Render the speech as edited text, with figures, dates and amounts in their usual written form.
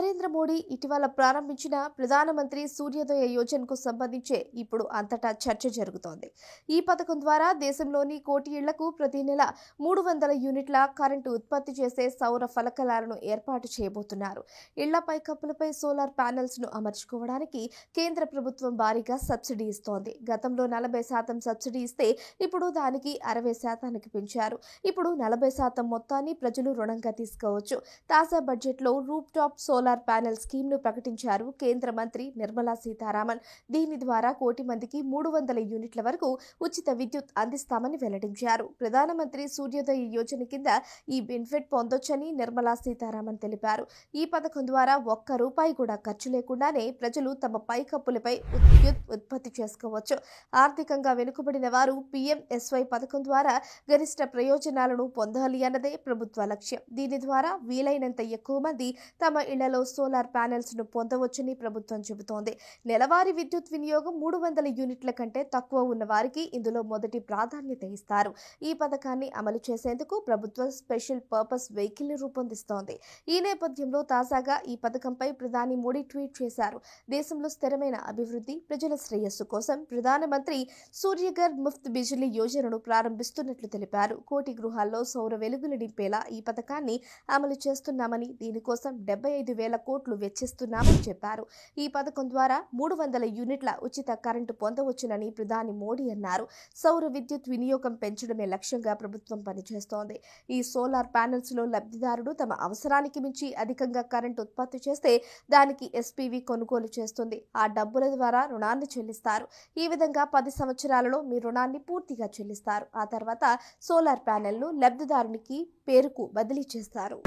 నరేంద్ర మోడీ ఇటీవల ప్రారంభించిన ప్రధానమంత్రి సూర్యోదయ యోజనకు సంబంధించి ఇప్పుడు అంతటా చర్చ జరుగుతోంది. ఈ పథకం ద్వారా దేశంలోని కోటి ఇళ్లకు ప్రతి నెల 300 యూనిట్ల కరెంటు ఉత్పత్తి చేసే సౌర ఫలకాలను ఏర్పాటు చేయబోతున్నారు. ఇళ్ల పైకప్పులపై సోలార్ ప్యానెల్స్ ను అమర్చుకోవడానికి కేంద్ర ప్రభుత్వం భారీగా సబ్సిడీ ఇస్తోంది. గతంలో 40% సబ్సిడీ ఇస్తే ఇప్పుడు దానికి 60% పెంచారు. ఇప్పుడు 40% మొత్తాన్ని ప్రజలు రుణంగా తీసుకోవచ్చు. తాజా బడ్జెట్లో rooftop solar panel scheme ను ప్రకటించారు కేంద్ర మంత్రి నిర్మలా సీతారామన్. దీని ద్వారా కోటి మందికి 300 యూనిట్ల వరకు ఉచిత విద్యుత్ అందిస్తామని వెల్లడించారు. ప్రధానమంత్రి సూర్యోదయ యోజన కింద ఈ బెనిఫిట్ పొందొచ్చని నిర్మలా సీతారామన్ తెలిపారు. ఈ పథకం ద్వారా ఒక్క రూపాయి కూడా ఖర్చు లేకుండానే ప్రజలు తమ పైకప్పులపై విద్యుత్ ఉత్పత్తి చేసుకోవచ్చు. ఆర్థికంగా వెనుకబడిన వారు PMSY పథకం ద్వారా గరిష్ట ప్రయోజనాలను పొందాలి అన్నదే ప్రభుత్వ లక్ష్యం. దీని ద్వారా వీలైనంత ఎక్కువ మంది తమ ఇళ్లలో సోలార్ ప్యానెల్స్ ను పొందవచ్చని ప్రభుత్వం చెబుతోంది. నెలవారీ విద్యుత్ వినియోగం 300 యూనిట్ల కంటే తక్కువ ఉన్న వారికి ఇందులో మొదటి ప్రాధాన్యత ఇస్తారు. ఈ పథకాన్ని అమలు చేసేందుకు ప్రభుత్వం స్పెషల్ పర్పస్ వెహికల్ ని రూపొందిస్తోంది. ఈ నేపథ్యంలో తాజాగా ఈ పథకంపై ప్రధాని మోడీ ట్వీట్ చేశారు. దేశంలో స్థిరమైన అభివృద్ధి, ప్రజల శ్రేయస్సు కోసం ప్రధానమంత్రి సూర్యఘర్ ముఫ్త్ బిజిలీ యోజనను ప్రారంభిస్తున్నట్లు తెలిపారు. కోటి గృహాల్లో సౌర వెలుగులు నింపేలా ఈ పథకాన్ని అమలు చేస్తున్నామని, దీనికోసం 75,000 కోట్లు వెచ్చిస్తున్నామని చెప్పారు. ఈ పథకం ద్వారా 300 యూనిట్ల ఉచిత కరెంటు పొందవచ్చునని ప్రధాని మోడీ అన్నారు. సౌర విద్యుత్ వినియోగం పెంచడమే లక్ష్యంగా ప్రభుత్వం పనిచేస్తోంది. ఈ సోలార్ ప్యానెల్స్ లో లబ్ధిదారుడు తమ అవసరానికి మించి అధికంగా కరెంటు ఉత్పత్తి చేస్తే దానికి SPV కొనుగోలు చేస్తుంది. ఆ డబ్బుల ద్వారా రుణాన్ని చెల్లిస్తారు. ఈ విధంగా 10 సంవత్సరాలలో మీ రుణాన్ని పూర్తిగా చెల్లిస్తారు. ఆ తర్వాత సోలార్ ప్యానెల్ ను లబ్ధిదారునికి పేరుకు బదిలీ చేస్తారు.